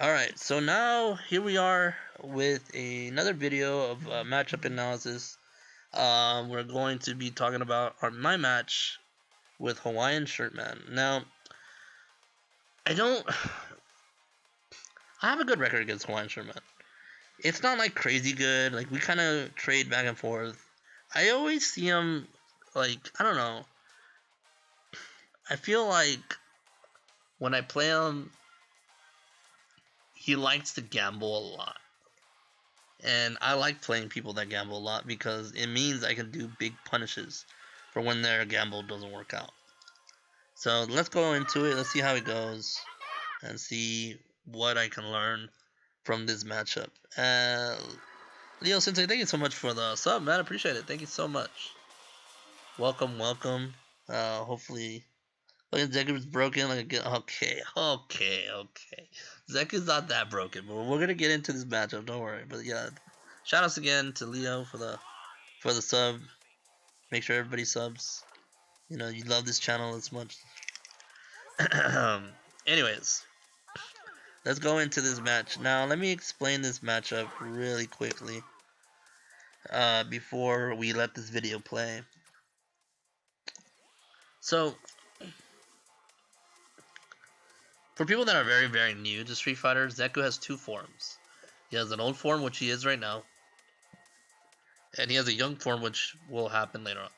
Alright, so now here we are with another video of matchup analysis. We're going to be talking about my match with HawaiianShirtMan. Now, I don't. I have a good record against HawaiianShirtMan. It's not like crazy good. Like, we kind of trade back and forth. I always see him, like, I don't know. I feel like when I play him, he likes to gamble a lot. And I like playing people that gamble a lot because it means I can do big punishes for when their gamble doesn't work out. So let's go into it. Let's see how it goes and see what I can learn from this matchup. Leo Sensei, thank you so much for the sub, man. I appreciate it. Thank you so much. Welcome, welcome. Hopefully, look at Zeku's broken. Okay. Zeku's not that broken, but we're gonna get into this matchup. Don't worry. But yeah, shout outs again to Leo for the sub. Make sure everybody subs. You know, you love this channel as much. Anyways, let's go into this match. Now, let me explain this matchup really quickly before we let this video play. So, for people that are very, very new to Street Fighter, Zeku has two forms. He has an old form, which he is right now, and he has a young form, which will happen later on.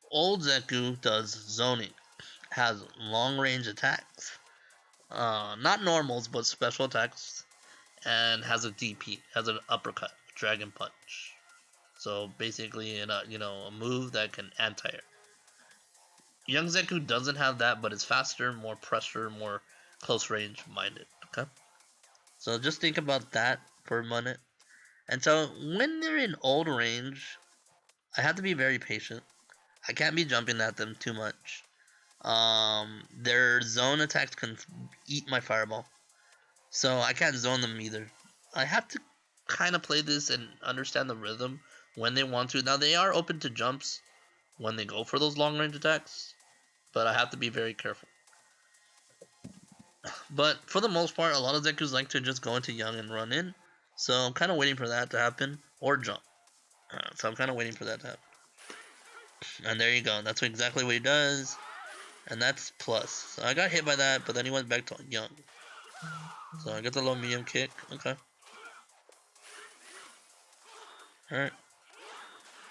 Old Zeku does zoning, has long range attacks, not normals, but special attacks, and has a DP, has an uppercut, dragon punch. So basically, a move that can anti-air. Young Zeku doesn't have that, but it's faster, more pressure, more close range minded. Okay, so just think about that for a minute. And so when they're in old range, I have to be very patient. I can't be jumping at them too much. Their zone attacks can eat my fireball, so I can't zone them either. I have to kind of play this and understand the rhythm when they want to. Now, they are open to jumps when they go for those long range attacks, but I have to be very careful. But for the most part, a lot of Zekus like to just go into young and run in, so I'm kind of waiting for that to happen, or jump. So I'm kind of waiting for that to happen. And there you go. That's exactly what he does. And that's plus. So I got hit by that, but then he went back to young. So I get the low medium kick. Okay. Alright.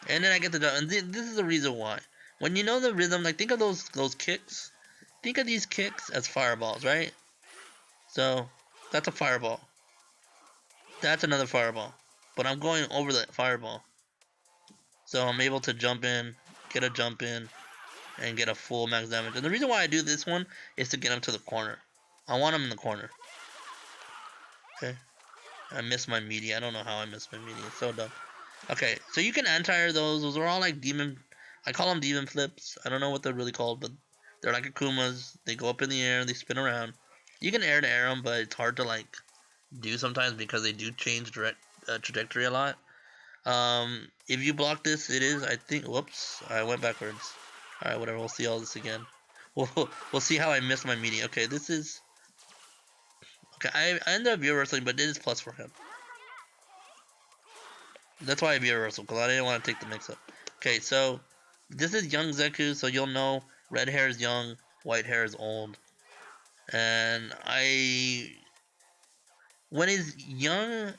And then I get the jump. And this is the reason why. When you know the rhythm, like, think of those kicks. Think of these kicks as fireballs, right? So that's a fireball. That's another fireball. But I'm going over that fireball. So I'm able to jump in, get a jump in, and get a full max damage. And the reason why I do this one is to get him to the corner. I want him in the corner. Okay. I missed my media. I don't know how I missed my media. It's so dumb. Okay, so you can anti-air those. Those are all like demon. I call them demon flips. I don't know what they're really called, but they're like Akumas. They go up in the air and they spin around. You can air to air them, but it's hard to like do sometimes because they do change trajectory a lot. If you block this, it is, I think. Whoops, I went backwards. All right, whatever. We'll see all this again. We'll see how I missed my media. Okay, this is. Okay, I ended up viewer wrestling, but it is plus for him. That's why I viewer wrestle, because I didn't want to take the mix-up. Okay, so this is young Zeku, so you'll know red hair is young, white hair is old. And when he's young,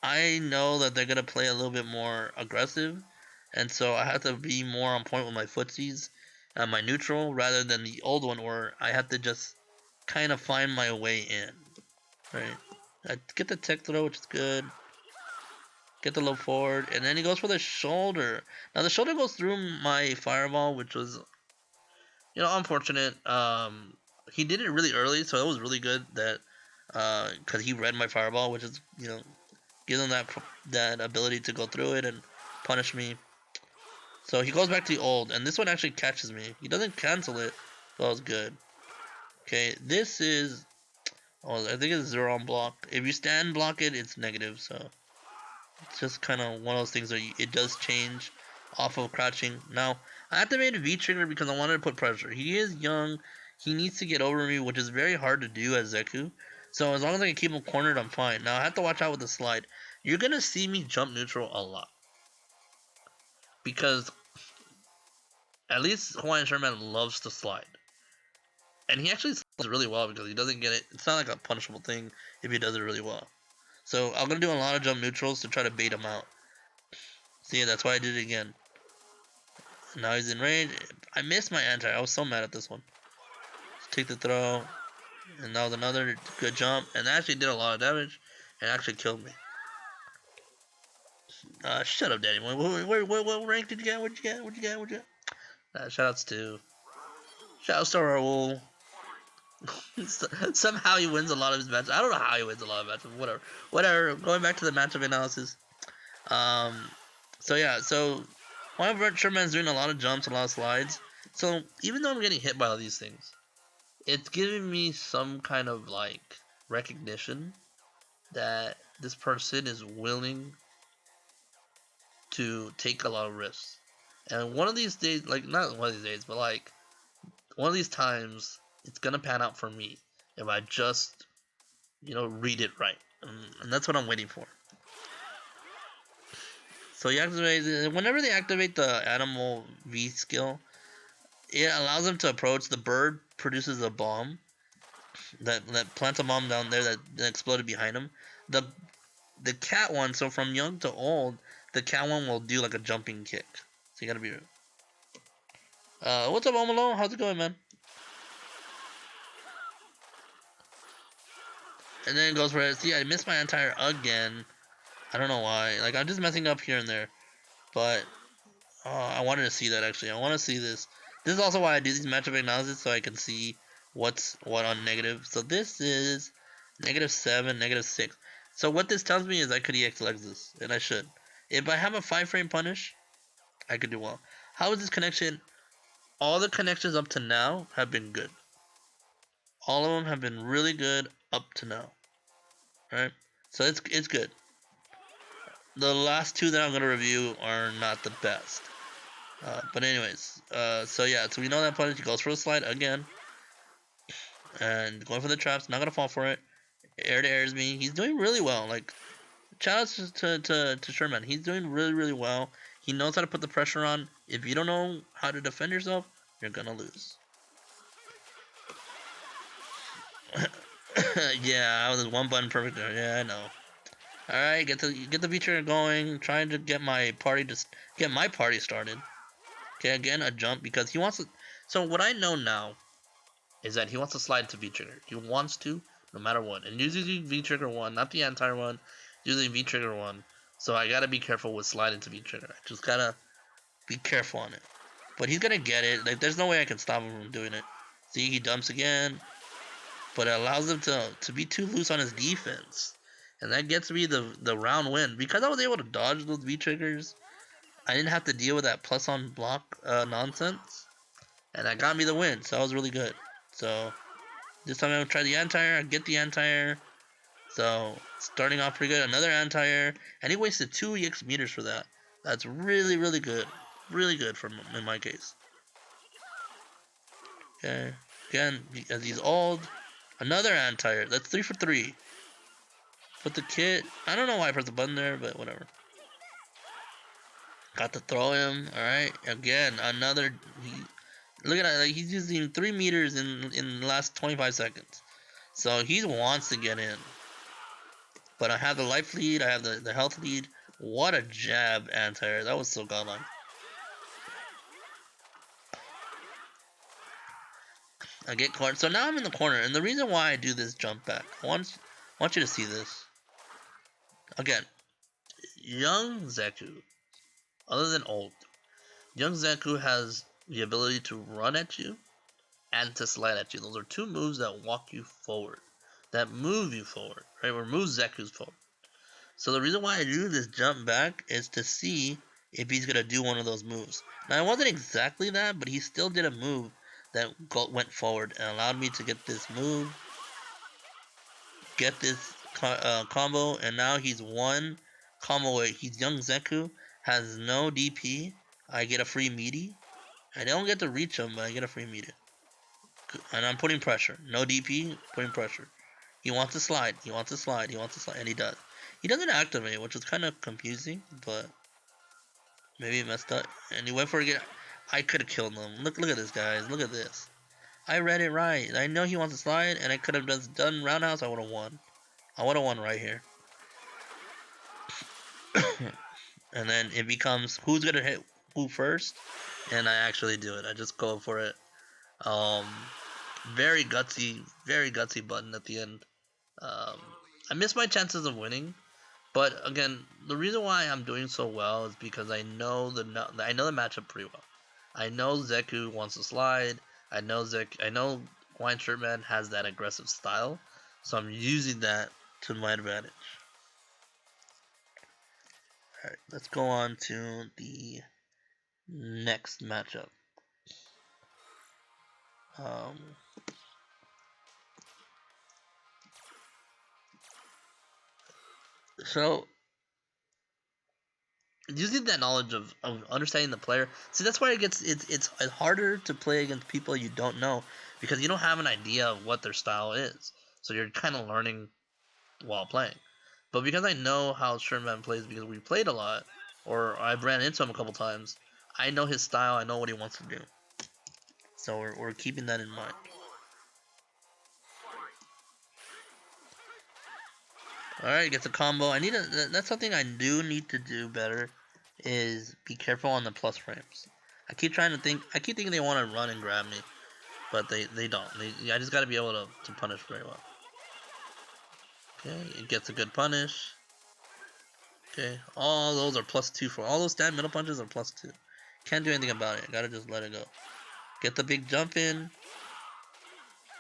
I know that they're going to play a little bit more aggressive. And so I have to be more on point with my footsies and my neutral, rather than the old one where I have to just kind of find my way in. Right? I get the tech throw, which is good. Get the low forward, and then he goes for the shoulder. Now the shoulder goes through my fireball, which was, unfortunate. He did it really early, so it was really good that, because he read my fireball, which is, gives him that ability to go through it and punish me. So he goes back to the old, and this one actually catches me. He doesn't cancel it, so that was good. Okay, this is, I think it's 0 on block. If you stand block it, it's negative, so. It's just kind of one of those things that it does change off of crouching. Now, I activated V-Trigger because I wanted to put pressure. He is young. he needs to get over me, which is very hard to do as Zeku. So as long as I can keep him cornered, I'm fine. Now I have to watch out with the slide. You're gonna see me jump neutral a lot because at least HawaiianShirtMan loves to slide, and he actually slides really well because he doesn't get it. It's not like a punishable thing if he does it really well. So I'm gonna do a lot of jump neutrals to try to bait him out. See, that's why I did it again. Now he's in range. I missed my anti. I was so mad at this one. Let's take the throw. And that was another good jump. And that actually did a lot of damage. And actually killed me. Shut up, Daddy. What rank did you get? What'd you get? What'd you get? What'd you get? Shoutouts to... Shoutouts to Raul. Somehow he wins a lot of his matches. I don't know how he wins a lot of matches. Whatever. Whatever. Going back to the matchup analysis. So yeah. So... HawaiianShirtMan's doing a lot of jumps, a lot of slides. So even though I'm getting hit by all these things, it's giving me some kind of like recognition that this person is willing to take a lot of risks. And one of these days, like not one of these days, but like one of these times, it's gonna pan out for me if I just, read it right. And that's what I'm waiting for. So you activate whenever they activate the animal V skill, it allows them to approach. The bird produces a bomb that plants a bomb down there that exploded behind him. The cat one, so from young to old, the cat one will do like a jumping kick. So you gotta be. What's up, Omalo? How's it going, man? And then it goes for it. See, I missed my entire again. I don't know why. Like I'm just messing up here and there, but I wanted to see that actually. I want to see this. This is also why I do these matchup analysis so I can see what's what on negative. So this is -7, -6. So what this tells me is I could EX Lexus, and I should. If I have a 5-frame punish, I could do well. How is this connection? All the connections up to now have been good. All of them have been really good up to now. Right? So it's good. The last two that I'm gonna review are not the best. But anyways, so yeah, so we know that punish. He goes for the slide again, and going for the traps. Not gonna fall for it. Air to airs me. He's doing really well. Like, shout out to Sherman. He's doing really well. He knows how to put the pressure on. If you don't know how to defend yourself, you're gonna lose. Yeah, I was one button perfect there. Yeah, I know. All right, get the feature going. Trying to get my party started. Okay, again a jump because he wants to. So what I know now is that he wants to slide to V-Trigger. He wants to, no matter what. And usually V-Trigger 1, not the entire one, usually V-Trigger 1. So I gotta be careful with sliding to V-Trigger. I just gotta be careful on it. But he's gonna get it. Like, there's no way I can stop him from doing it. See, he dumps again. But it allows him to be too loose on his defense. And that gets me the round win. Because I was able to dodge those V-Triggers, I didn't have to deal with that plus on block nonsense. And that got me the win. So that was really good. So this time I'm gonna try the anti-air. I get the anti-air. So starting off pretty good. Another anti-air, and he wasted 2 EX meters for that. That's really good. Really good in my case. Okay. Again, as he's old, another anti-air. That's 3 for 3. Put the kit. I don't know why I pressed the button there, but whatever. Got to throw him. All right. Again, another. Look at that. Like, he's using 3 meters in the last 25 seconds. So he wants to get in. But I have the life lead, I have the health lead. What a jab anti-air. That was so godlike. I get cornered. So now I'm in the corner. And the reason why I do this jump back, I want you to see this. Again, young Zeku, other than old, young Zeku has the ability to run at you and to slide at you. Those are 2 moves that walk you forward, that move you forward, right? Or move Zeku's forward. So the reason why I do this jump back is to see if he's going to do one of those moves. Now, it wasn't exactly that, but he still did a move that went forward and allowed me to get this move, get this combo, and now he's 1 combo away. He's young Zeku, has no DP. I get a free meaty. I don't get to reach him, but I get a free meaty. And I'm putting pressure. No DP, putting pressure. He wants to slide. He wants to slide. He wants to slide. And he does. He doesn't activate, which is kind of confusing, but maybe he messed up. And he went for it. I could have killed him. Look at this, guys. Look at this. I read it right. I know he wants to slide, and I could have just done roundhouse. I would have won. I would have won right here. And then it becomes who's gonna hit who first, and I actually do it. I just go for it. Very gutsy button at the end. Um, I miss my chances of winning, but again, the reason why I'm doing so well is because I know the matchup pretty well. I know Zeku wants to slide. I know HawaiianShirtMan has that aggressive style, so I'm using that to my advantage. Alright, let's go on to the next matchup. So using that knowledge of understanding the player, see that's why it's harder to play against people you don't know because you don't have an idea of what their style is. So you're kind of learning while playing. But because I know how Shirtman plays because we played a lot, or I've ran into him a couple times, I know his style. I know what he wants to do. So we're keeping that in mind. Alright, gets a combo. That's something I do need to do better, is be careful on the plus frames. I keep thinking they want to run and grab me, but they don't. I just gotta be able to punish very well. Okay, it gets a good punish. Okay, all those are +2 for all those stab middle punches are +2. Can't do anything about it. Gotta just let it go. Get the big jump in.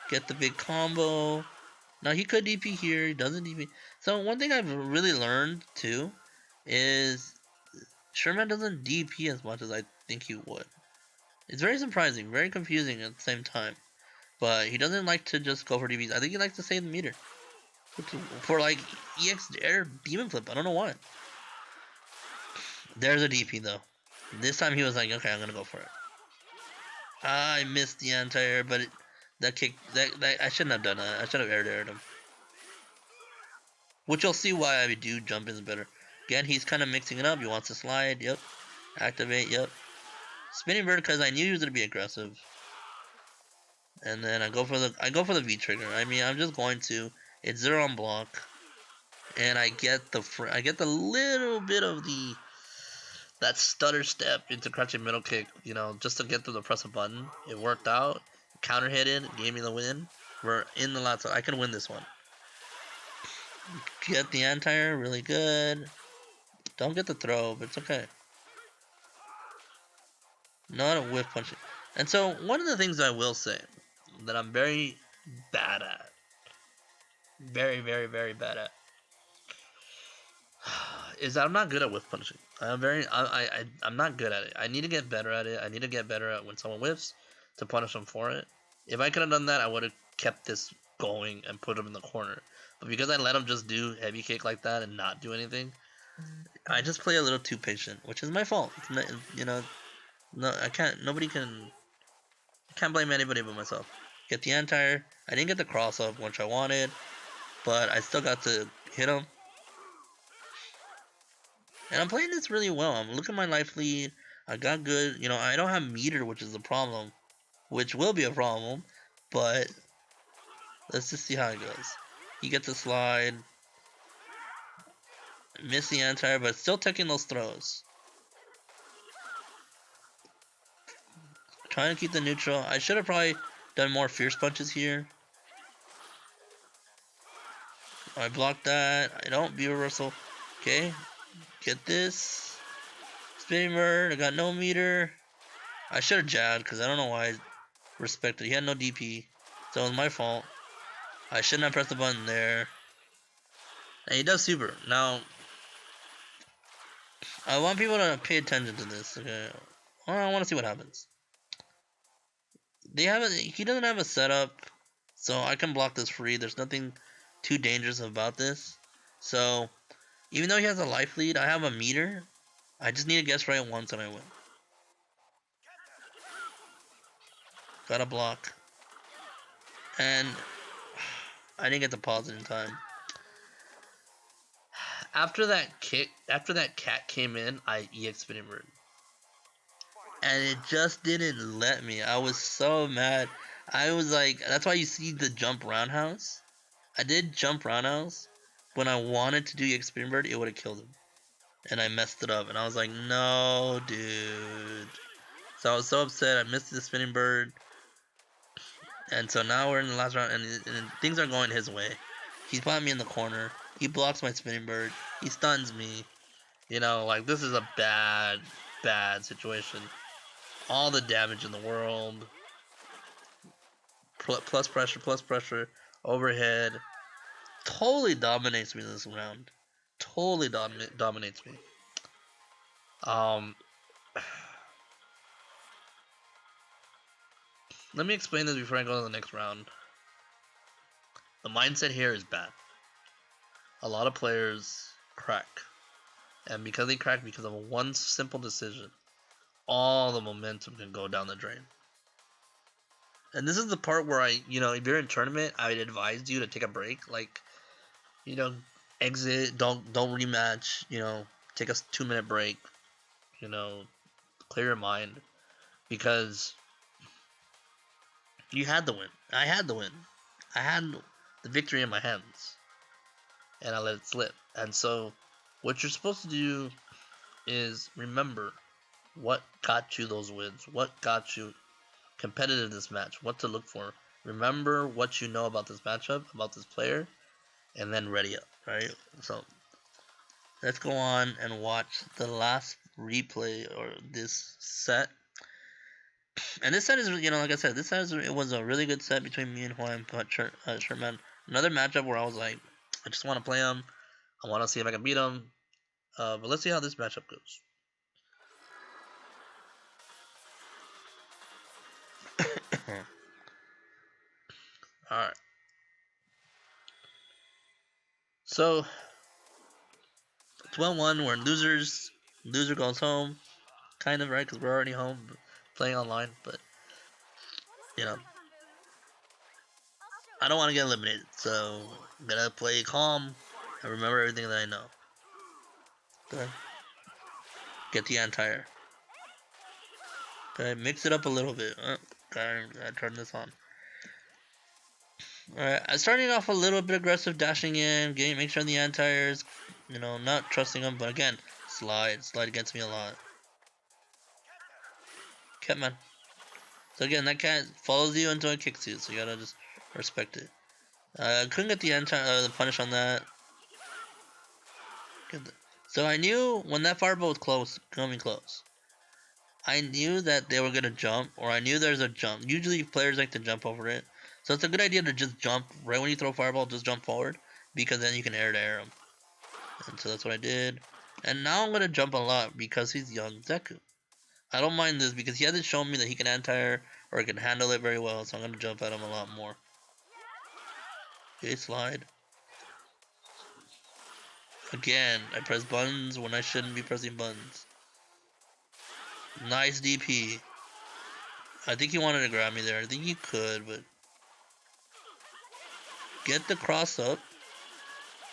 Get the big combo. Now he could DP here. He doesn't DP. So one thing I've really learned too is Sherman doesn't DP as much as I think he would. It's very surprising, very confusing at the same time. But he doesn't like to just go for DPs. I think he likes to save the meter. For like EX air demon flip. I don't know why. There's a DP though. This time he was like, okay, I'm gonna go for it. I missed the anti-air, but that kick, that I shouldn't have done that. I should have aired him. Which you'll see why I do jump is better. Again, he's kind of mixing it up. He wants to slide. Yep. Activate. Yep. Spinning bird because I knew he was gonna be aggressive. And then I go for the V trigger. I mean, I'm just going to. It's 0 on block, and I get the little bit of that stutter step into crouching middle kick. You know, just to get to the press a button. It worked out. Counter hit it. Gave me the win. We're in the last. I can win this one. Get the anti-air, really good. Don't get the throw, but it's okay. Not a whiff punching. And so, one of the things I will say that I'm very bad at, very, very, very bad at, is that I'm not good at whiff punching. I'm not good at it. I need to get better at it. I need to get better at when someone whiffs to punish them for it. If I could have done that, I would have kept this going and put him in the corner. But because I let him just do heavy kick like that and not do anything, I just play a little too patient, which is my fault. You know, no, I can't blame anybody but myself. Get the anti-air. I didn't get the cross up, which I wanted, but I still got to hit him. And I'm playing this really well. I'm looking at my life lead. I got good. You know, I don't have meter, which is a problem, which will be a problem, but let's just see how it goes. He gets a slide. Miss the anti-air, but still taking those throws. Trying to keep the neutral. I should have probably done more fierce punches here. I blocked that. I don't be reversal. Okay. Get this. Spinning bird. I got no meter. I should have jabbed because I don't know why I respected. He had no DP. So it was my fault. I shouldn't have pressed the button there. And he does super. Now, I want people to pay attention to this. Okay. I want to see what happens. He doesn't have a setup, so I can block this free. There's nothing too dangerous about this. So, even though he has a life lead, I have a meter. I just need to guess right once and I win. Gotta block. And I didn't get to pause it in time. After that cat came in, I EX spinning bird. And it just didn't let me. I was so mad. I was like, that's why you see the jump roundhouse. I did jump roundhouse. When I wanted to do EX spinning bird, it would have killed him. And I messed it up. And I was like, no, dude. So I was so upset. I missed the spinning bird. And so now we're in the last round, and things are going his way. He's putting me in the corner. He blocks my spinning bird. He stuns me. You know, like, this is a bad, bad situation. All the damage in the world. Plus pressure. Overhead. Totally dominates me this round. Totally dominates me. Let me explain this before I go to the next round. The mindset here is bad. A lot of players crack. And because they crack because of one simple decision, all the momentum can go down the drain. And this is the part where if you're in tournament, I'd advise you to take a break. Like, exit, don't rematch, take a 2-minute break, clear your mind. Because you had the win. I had the win. I had the victory in my hands. And I let it slip. And so, what you're supposed to do is remember what got you those wins, what got you competitive this match, what to look for. Remember what you know about this matchup, about this player, and then ready up, right? So let's go on and watch the last replay or this set. And this set is, like I said, it was a really good set between me and HawaiianShirtMan. Another matchup where I was like, I just want to play him. I want to see if I can beat him. But let's see how this matchup goes. Alright. So, it's 1-1. We're losers. Loser goes home. Kind of, right? Because we're already home playing online. But, I don't want to get eliminated. So, I'm going to play calm and remember everything that I know. Okay. Get the anti-air. Okay, mix it up a little bit. Okay, I turn this on. Alright, I'm starting off a little bit aggressive, dashing in, make sure the anti-airs, not trusting them, but again, slide against me a lot. Catman. So again, that cat follows you until it kicks you, so you gotta just respect it. I couldn't get the punish on that. So I knew when that fireball was coming close. I knew that they were gonna jump, or I knew there's a jump. Usually players like to jump over it, so it's a good idea to just jump right when you throw fireball. Just jump forward, because then you can air to air him. And so that's what I did. And now I'm gonna jump a lot because he's young Zeku. I don't mind this because he hasn't shown me that he can anti-air or he can handle it very well, so I'm gonna jump at him a lot more. Okay, slide. Again, I press buttons when I shouldn't be pressing buttons. Nice DP. I think he wanted to grab me there. I think he could, but... Get the cross up.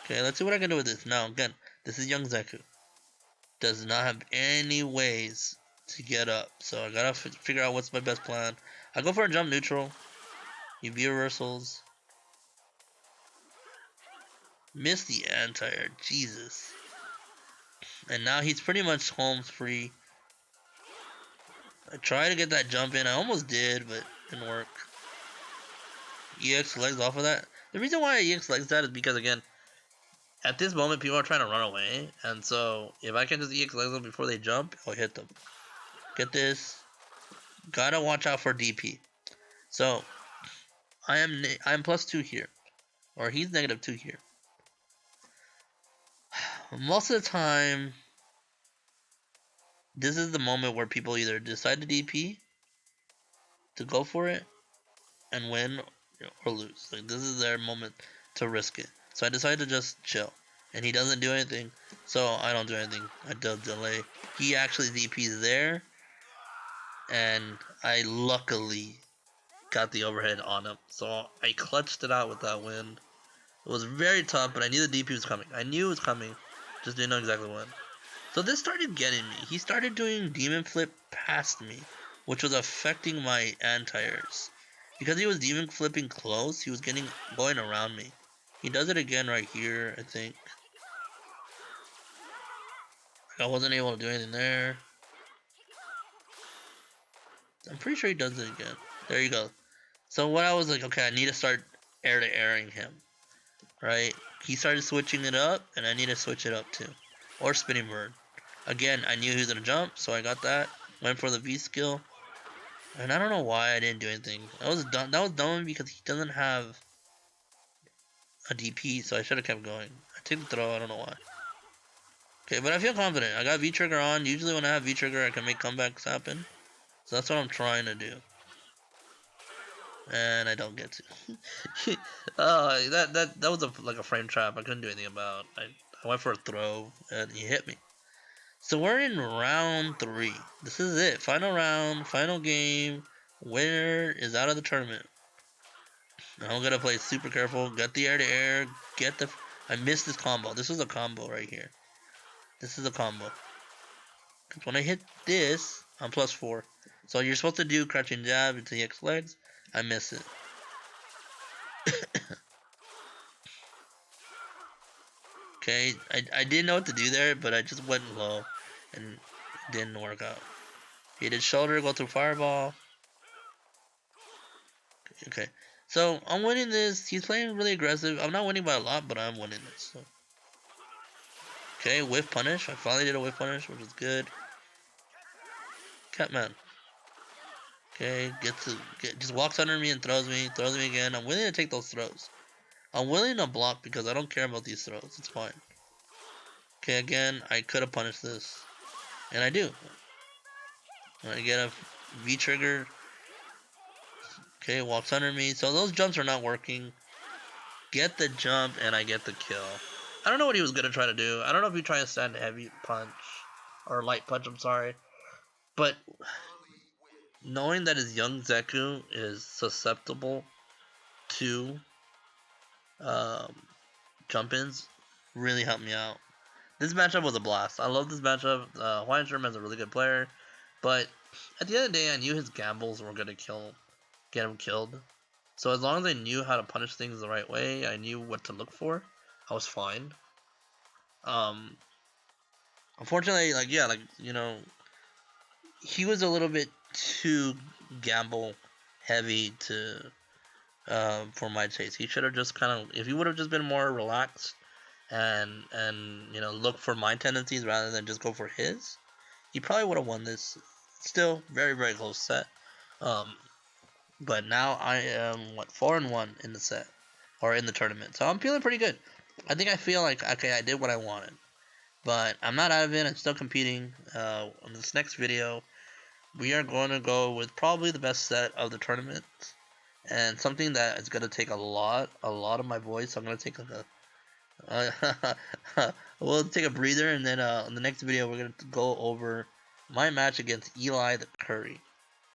Okay, let's see what I can do with this. Now, again, this is young Zeku. Does not have any ways to get up. So I gotta figure out what's my best plan. I go for a jump neutral. UV reversals. Miss the anti-air. Jesus. And now he's pretty much home free. I tried to get that jump in. I almost did, but didn't work. EX legs off of that. The reason why I EX legs that is because, again, at this moment, people are trying to run away. And so, if I can just EX legs them before they jump, I'll hit them. Get this. Gotta watch out for DP. So, I'm +2 here. Or he's -2 here. Most of the time, this is the moment where people either decide to DP, to go for it, and win, or lose. Like, this is their moment to risk it. So I decided to just chill. And he doesn't do anything, so I don't do anything. I don't delay. He actually DPs there, and I luckily got the overhead on him. So I clutched it out with that win. It was very tough, but I knew the DP was coming. I knew it was coming, just didn't know exactly when. So this started getting me. He started doing demon flip past me, which was affecting my anti-airs. Because he was demon flipping close, he was going around me. He does it again right here, I think. I wasn't able to do anything there. I'm pretty sure he does it again. There you go. So what I was like, okay, I need to start air to airing him. Right? He started switching it up, and I need to switch it up too. Or spinning bird. Again, I knew he was gonna jump, so I got that. Went for the V skill. And I don't know why I didn't do anything. That was dumb because he doesn't have a DP, so I should have kept going. I took the throw, I don't know why. Okay, but I feel confident. I got V-trigger on. Usually when I have V-trigger, I can make comebacks happen. So that's what I'm trying to do. And I don't get to. That was like a frame trap. I couldn't do anything about. I went for a throw, and he hit me. So we're in round 3. This is it. Final round, final game. Winner is out of the tournament. I'm gonna play super careful. Get the air to air. Get the. I missed this combo. This is a combo right here. This is a combo. Because when I hit this, I'm +4. So you're supposed to do crouching jab into the X legs. I miss it. Okay, I didn't know what to do there, but I just went low, and it didn't work out. Hit his shoulder, go through fireball. Okay, so I'm winning this. He's playing really aggressive. I'm not winning by a lot, but I'm winning this. So. Okay, whiff punish. I finally did a whiff punish, which is good. Catman. Okay, just walks under me and throws me again. I'm willing to take those throws. I'm willing to block because I don't care about these throws. It's fine. Okay, again, I could have punished this. And I do. I get a V-trigger. Okay, walks under me. So those jumps are not working. Get the jump, and I get the kill. I don't know what he was going to try to do. I don't know if he tried to stand heavy punch. Or light punch, I'm sorry. But knowing that his young Zeku is susceptible to jump-ins really helped me out. This matchup was a blast. I love this matchup. HawaiianShirtMan is a really good player. But at the end of the day, I knew his gambles were going to get him killed. So as long as I knew how to punish things the right way, I knew what to look for, I was fine. Unfortunately, he was a little bit too gamble heavy for my taste. He should have just if he would have just been more relaxed and look for my tendencies rather than just go for his, he probably would have won this. Still, very very close set. But now I am 4-1 in the set or in the tournament, so I'm feeling pretty good. I feel like okay, I did what I wanted, but I'm not out of it. I'm still competing. On this next video, we are going to go with probably the best set of the tournament, and something that is going to take a lot of my voice. So I'm going to take we'll take a breather, and then in the next video we're going to go over my match against Eli the Curry.